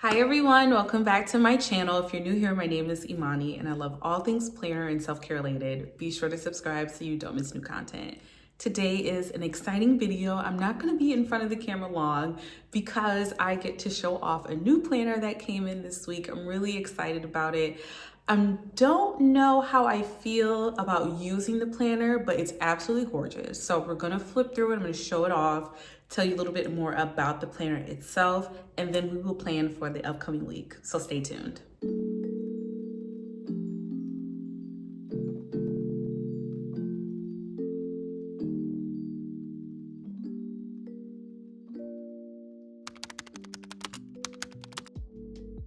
Hi everyone, welcome back to my channel. If you're new here, my name is Imani and I love all things planner and self-care related. Be sure to subscribe so you don't miss new content. Today is an exciting video. I'm not going to be in front of the camera long because I get to show off a new planner that came in this week. I'm really excited about it. I don't know how I feel about using the planner, but it's absolutely gorgeous. So we're gonna flip through it. I'm gonna show it off, tell you a little bit more about the planner itself, and then we will plan for the upcoming week. So stay tuned.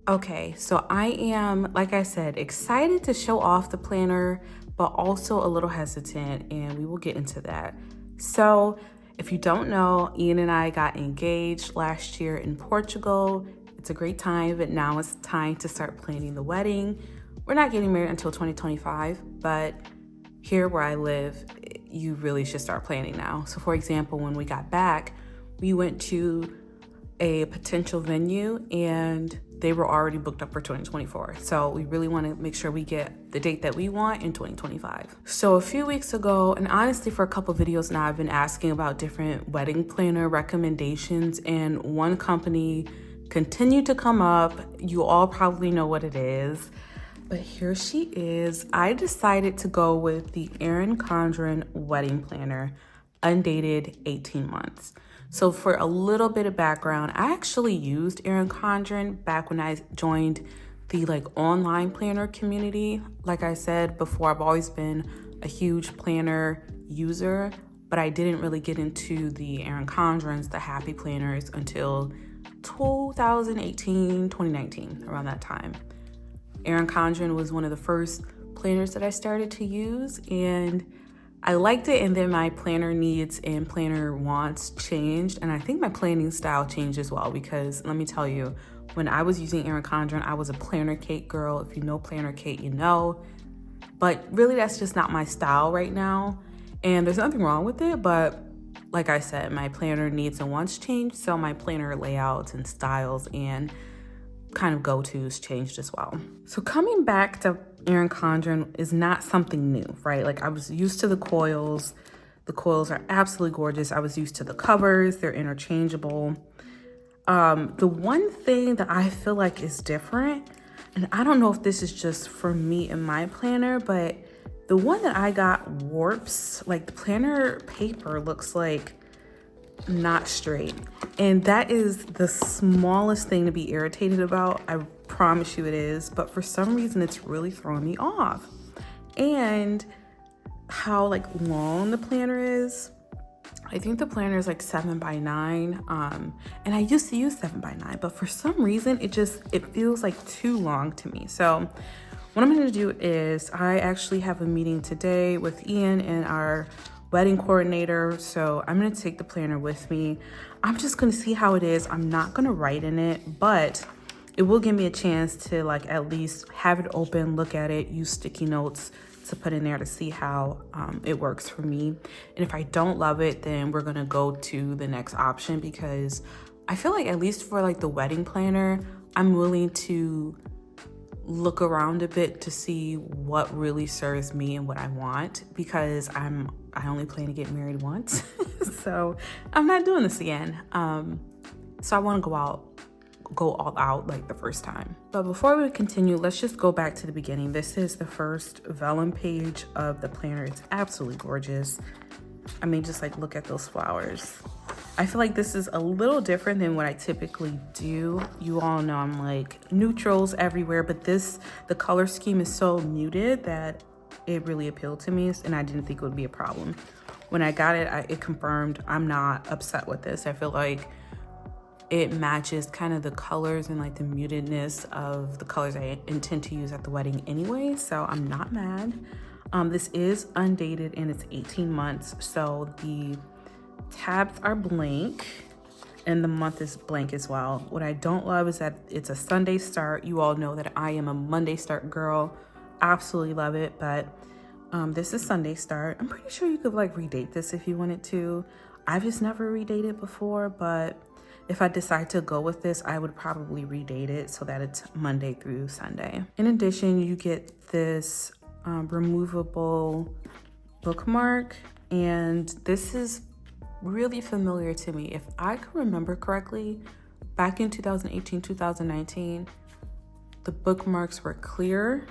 Okay, so I am, like I said, excited to show off the planner, but also a little hesitant, and we will get into that. So if you don't know, Ian and I got engaged last year in Portugal. It's a great time, but now it's time to start planning the wedding. We're not getting married until 2025, but here where I live, you really should start planning now. So for example, when we got back, we went to a potential venue and they were already booked up for 2024. So we really want to make sure we get the date that we want in 2025. So a few weeks ago, and honestly for a couple videos now, I've been asking about different wedding planner recommendations, and one company continued to come up. You all probably know what it is, but here she is. I decided to go with the Erin Condren wedding planner, undated 18 months. So for a little bit of background, I actually used Erin Condren back when I joined the online planner community. Like I said before, I've always been a huge planner user, but I didn't really get into the Erin Condrens, the happy planners, until 2018, 2019, around that time. Erin Condren was one of the first planners that I started to use, and I liked it, and then my planner needs and planner wants changed, and I think my planning style changed as well, because let me tell you, when I was using Erin Condren, I was a planner Kate girl. If you know planner Kate, you know, but really that's just not my style right now, and there's nothing wrong with it, but like I said, my planner needs and wants changed, so my planner layouts and styles and kind of go-tos changed as well. So coming back to Erin Condren is not something new, right? Like I was used to the coils. The coils are absolutely gorgeous. I was used to the covers. They're interchangeable. The one thing that I feel like is different, and I don't know if this is just for me and my planner, but the one that I got warps. Like the planner paper looks like not straight, and that is the smallest thing to be irritated about. I promise you it is, but for some reason it's really throwing me off. And how long the planner is, I think the planner is 7x9, and I used to use 7x9, but for some reason it feels too long to me. So what I'm going to do is I actually have a meeting today with Ian and our wedding coordinator, so I'm gonna take the planner with me. I'm just gonna see how it is. I'm not gonna write in it, but it will give me a chance to at least have it open, look at it, use sticky notes to put in there to see how it works for me. And if I don't love it, then we're gonna go to the next option, because I feel at least for the wedding planner, I'm willing to look around a bit to see what really serves me and what I want, because I only plan to get married once. So I'm not doing this again. So I want to go all out the first time. But before we continue, let's just go back to the beginning. This is the first vellum page of the planner. It's absolutely gorgeous. I mean, just look at those flowers. I feel this is a little different than what I typically do. You all know I'm neutrals everywhere, but the color scheme is so muted that it really appealed to me, and I didn't think it would be a problem. When I got it, it confirmed I'm not upset with this. I feel it matches kind of the colors and the mutedness of the colors I intend to use at the wedding anyway, so I'm not mad. This is undated and it's 18 months, so the tabs are blank and the month is blank as well. What I don't love is that it's a Sunday start. You all know that I am a Monday start girl. Absolutely love it, but this is Sunday start. I'm pretty sure you could redate this if you wanted to. I've just never redated before, but if I decide to go with this, I would probably redate it so that it's Monday through Sunday. In addition, you get this removable bookmark, and this is really familiar to me. If I can remember correctly, back in 2018, 2019, the bookmarks were clear.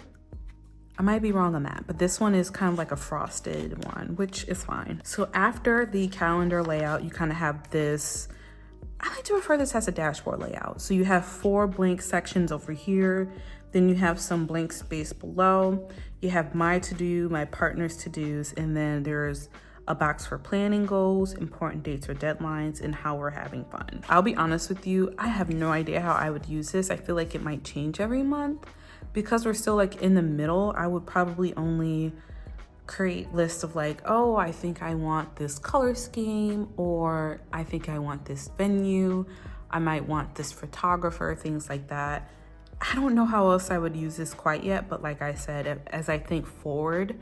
I might be wrong on that, but this one is kind of like a frosted one, which is fine. So after the calendar layout, you kind of have this, I like to refer to this as a dashboard layout. So you have 4 blank sections over here. Then you have some blank space below. You have my to-do, my partner's to-dos, and then there's a box for planning goals, important dates or deadlines, and how we're having fun. I'll be honest with you, I have no idea how I would use this. I feel like it might change every month. Because we're still like in the middle, I would probably only create lists of like, oh, I think I want this color scheme, or I think I want this venue. I might want this photographer, things like that. I don't know how else I would use this quite yet, but like I said, as I think forward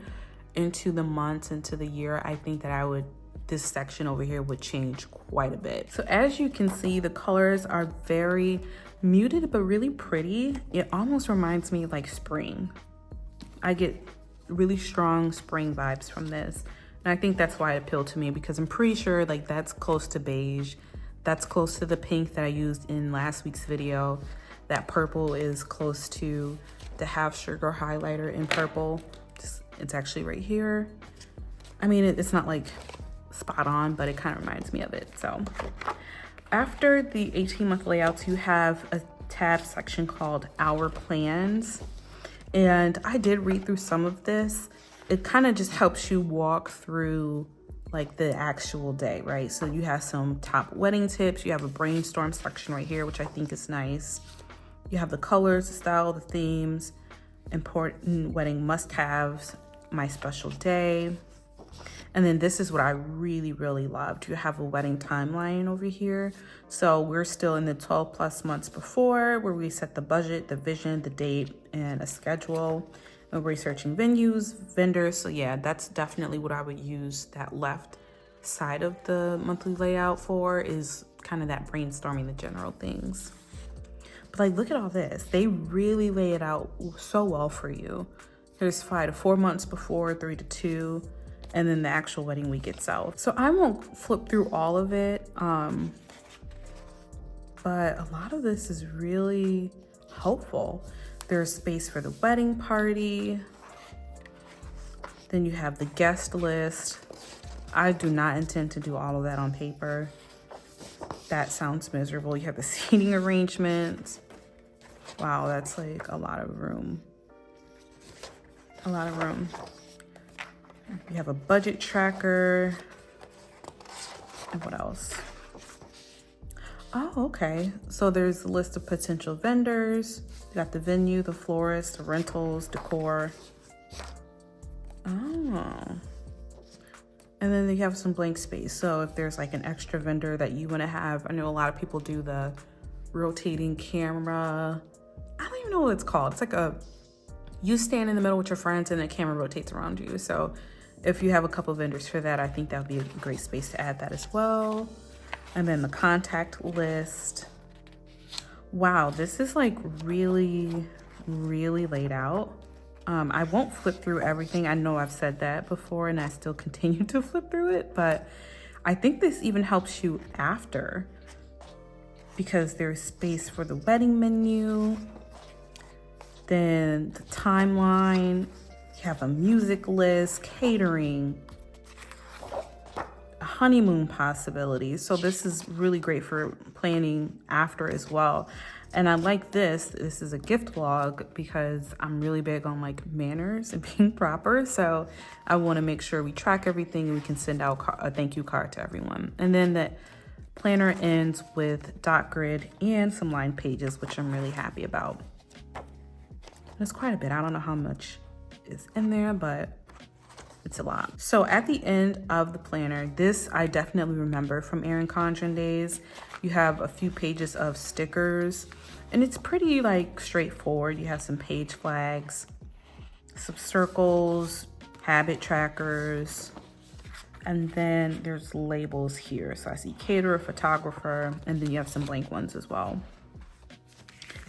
into the months, into the year, I think that this section over here would change quite a bit. So as you can see, the colors are very muted, but really pretty. It almost reminds me like spring. I get really strong spring vibes from this. And I think that's why it appealed to me, because I'm pretty sure like that's close to beige. That's close to the pink that I used in last week's video. That purple is close to the half sugar highlighter in purple. It's actually right here. I mean, it's not like spot on, but it kind of reminds me of it. So after the 18-month layouts, you have a tab section called Our Plans. And I did read through some of this. It kind of just helps you walk through like the actual day, right? So you have some top wedding tips. You have a brainstorm section right here, which I think is nice. You have the colors, the style, the themes, important wedding must-haves, my special day. And then this is what I really, really loved. You have a wedding timeline over here. So we're still in the 12 plus months before, where we set the budget, the vision, the date, and a schedule. We're researching venues, vendors. So yeah, that's definitely what I would use that left side of the monthly layout for, is kind of that brainstorming the general things. But like, look at all this. They really lay it out so well for you. There's 5 to 4 months before, 3 to 2. And then the actual wedding week itself. So I won't flip through all of it, but a lot of this is really helpful. There's space for the wedding party. Then you have the guest list. I do not intend to do all of that on paper. That sounds miserable. You have the seating arrangements. Wow, that's like a lot of room. A lot of room. You have a budget tracker. And what else? Oh, okay. So there's a list of potential vendors. You got the venue, the florist, the rentals, decor. Oh. And then you have some blank space. So if there's like an extra vendor that you want to have, I know a lot of people do the rotating camera. I don't even know what it's called. It's like you stand in the middle with your friends and the camera rotates around you. So if you have a couple vendors for that, I think that would be a great space to add that as well. And then the contact list. Wow, this is like really, really laid out. I won't flip through everything. I know I've said that before and I still continue to flip through it, but I think this even helps you after, because there's space for the wedding menu, then the timeline. You have a music list, catering, honeymoon possibilities. So this is really great for planning after as well. And I like this. This is a gift log because I'm really big on like manners and being proper. So I want to make sure we track everything and we can send out a thank you card to everyone. And then the planner ends with dot grid and some line pages, which I'm really happy about. It's quite a bit. I don't know how much is in there, but it's a lot. So at the end of the planner, this I definitely remember from Erin Condren days. You have a few pages of stickers and it's pretty like straightforward. You have some page flags, some circles, habit trackers, And then there's labels here. So I see caterer, photographer, and then you have some blank ones as well.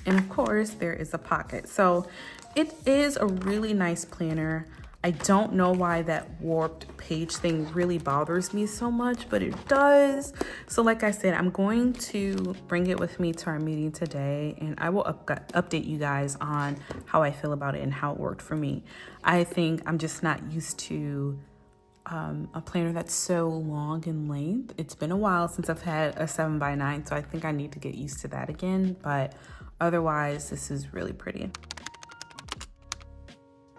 And of course, there is a pocket. So it is a really nice planner. I don't know why that warped page thing really bothers me so much, but it does. So like I said, I'm going to bring it with me to our meeting today, and I will update you guys on how I feel about it and how it worked for me. I think I'm just not used to a planner that's so long in length. It's been a while since I've had a 7x9, so I think I need to get used to that again, but otherwise this is really pretty.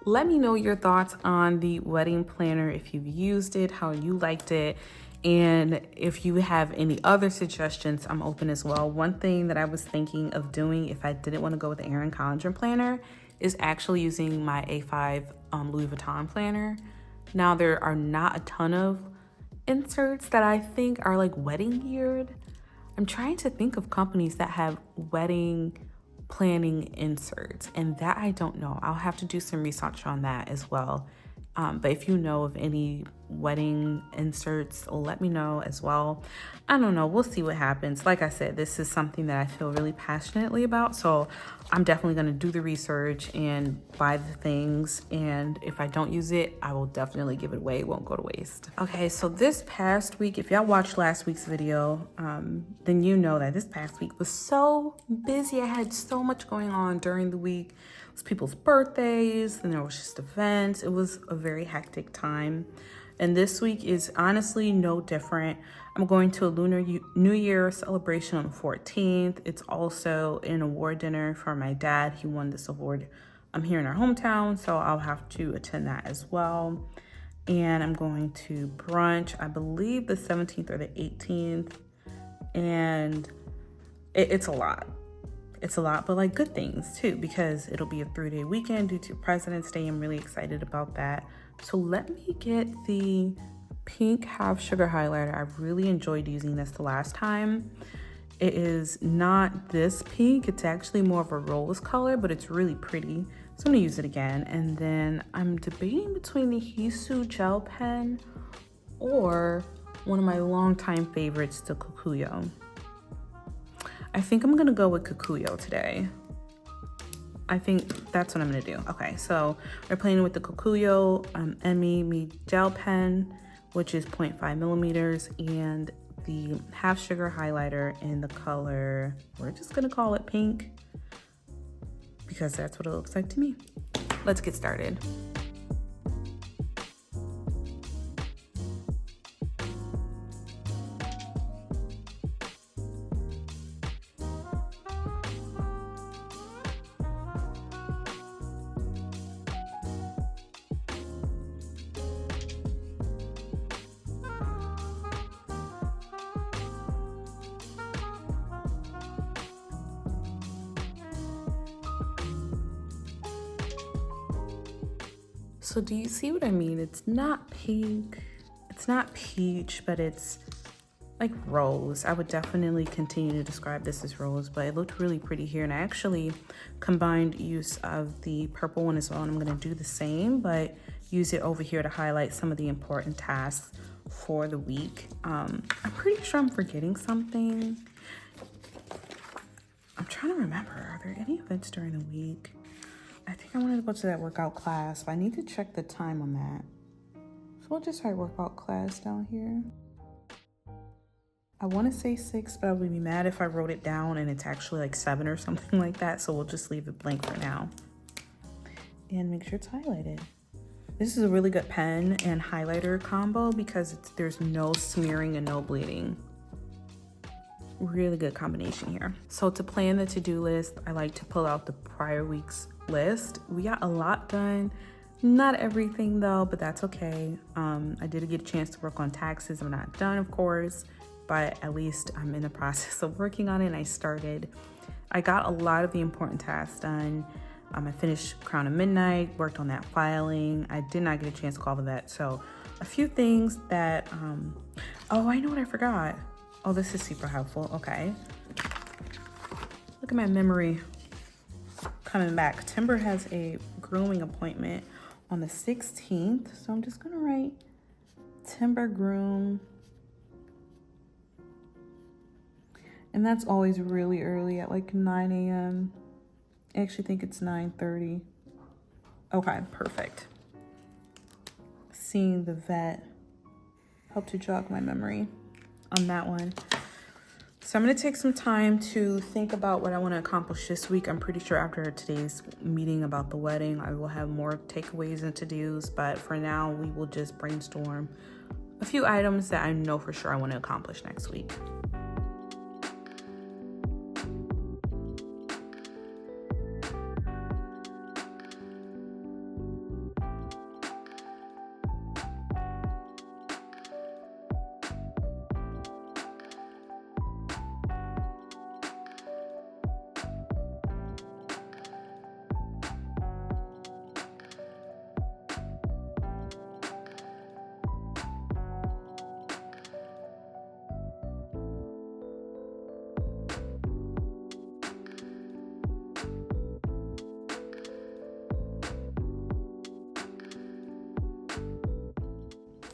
Let me know your thoughts on the wedding planner, if you've used it, how you liked it, and if you have any other suggestions, I'm open as well. One thing that I was thinking of doing if I didn't want to go with the Erin Condren planner is actually using my A5 Louis Vuitton planner. Now, there are not a ton of inserts that I think are like wedding geared. I'm trying to think of companies that have wedding planning inserts, and that I don't know. I'll have to do some research on that as well. But if you know of any wedding inserts, let me know as well. I don't know, we'll see what happens. Like I said, this is something that I feel really passionately about, so I'm definitely going to do the research and buy the things, and if I don't use it, I will definitely give it away. It won't go to waste. Okay, so this past week, if y'all watched last week's video, then you know that this past week was so busy. I had so much going on during the week. It was people's birthdays, and there was just events. It was a very hectic time. And this week is honestly no different. I'm going to a Lunar New Year celebration on the 14th. It's also an award dinner for my dad. He won this award here in our hometown, so I'll have to attend that as well. And I'm going to brunch, I believe the 17th or the 18th. And it's a lot. It's a lot, but like good things too, because it'll be a 3-day weekend due to President's Day. I'm really excited about that. So let me get the pink half sugar highlighter. I really enjoyed using this the last time. It is not this pink. It's actually more of a rose color, but it's really pretty. So I'm gonna use it again. And then I'm debating between the Hisu gel pen or one of my longtime favorites, the Kikuyo. I think I'm gonna go with Kikuyo today. I think that's what I'm gonna do. Okay, so we're playing with the Kikuyo Me gel pen, which is 0.5 millimeters, and the half sugar highlighter in the color, we're just gonna call it pink, because that's what it looks like to me. Let's get started. So do you see what I mean? It's not pink, it's not peach, but it's like rose. I would definitely continue to describe this as rose, but it looked really pretty here. And I actually combined use of the purple one as well. And I'm gonna do the same, but use it over here to highlight some of the important tasks for the week. I'm pretty sure I'm forgetting something. I'm trying to remember, are there any events during the week? I think I wanted to go to that workout class, but I need to check the time on that. So we'll just write workout class down here. I want to say 6, but I would be mad if I wrote it down and it's actually like 7 or something like that. So we'll just leave it blank for now. And make sure it's highlighted. This is a really good pen and highlighter combo because there's no smearing and no bleeding. Really good combination here. So to plan the to-do list, I like to pull out the prior week's list. We got a lot done. Not everything though, but that's okay. I did get a chance to work on taxes. I'm not done, of course, but at least I'm in the process of working on it, and I started. I got a lot of the important tasks done. I finished Crown of Midnight, worked on that filing. I did not get a chance to call the vet. So a few things that, oh, I know what I forgot. Oh, this is super helpful. Okay. Look at my memory coming back. Timber has a grooming appointment on the 16th. So I'm just going to write timber groom. And that's always really early at like 9 a.m. I actually think it's 9:30. Okay, perfect. Seeing the vet helped to jog my memory on that one. So I'm gonna take some time to think about what I wanna accomplish this week. I'm pretty sure after today's meeting about the wedding, I will have more takeaways and to-dos, but for now, we will just brainstorm a few items that I know for sure I wanna accomplish next week.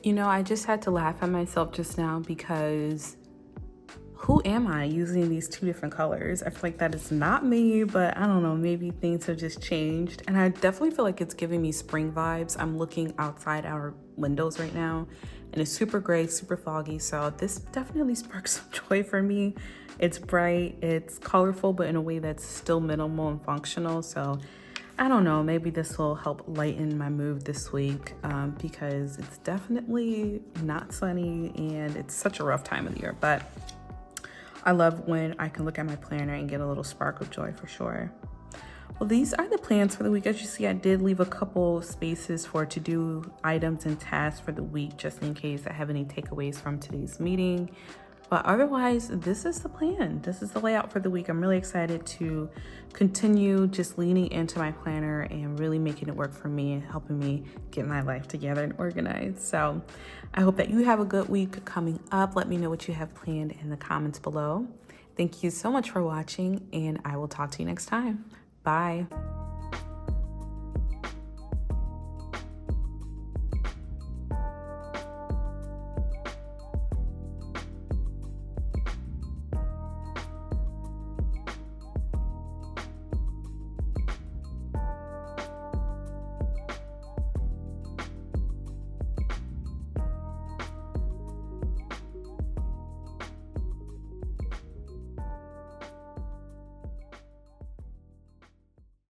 You know, I just had to laugh at myself just now because who am I using these two different colors? I feel like that is not me, but I don't know, maybe things have just changed. And I definitely feel like it's giving me spring vibes. I'm looking outside our windows right now and it's super gray, super foggy. So this definitely sparks some joy for me. It's bright, it's colorful, but in a way that's still minimal and functional. So I don't know, maybe this will help lighten my mood this week because it's definitely not sunny and it's such a rough time of the year. But I love when I can look at my planner and get a little spark of joy for sure. Well, these are the plans for the week. As you see, I did leave a couple spaces for to-do items and tasks for the week, just in case I have any takeaways from today's meeting. But otherwise, this is the plan. This is the layout for the week. I'm really excited to continue just leaning into my planner and really making it work for me and helping me get my life together and organized. So I hope that you have a good week coming up. Let me know what you have planned in the comments below. Thank you so much for watching, and I will talk to you next time. Bye.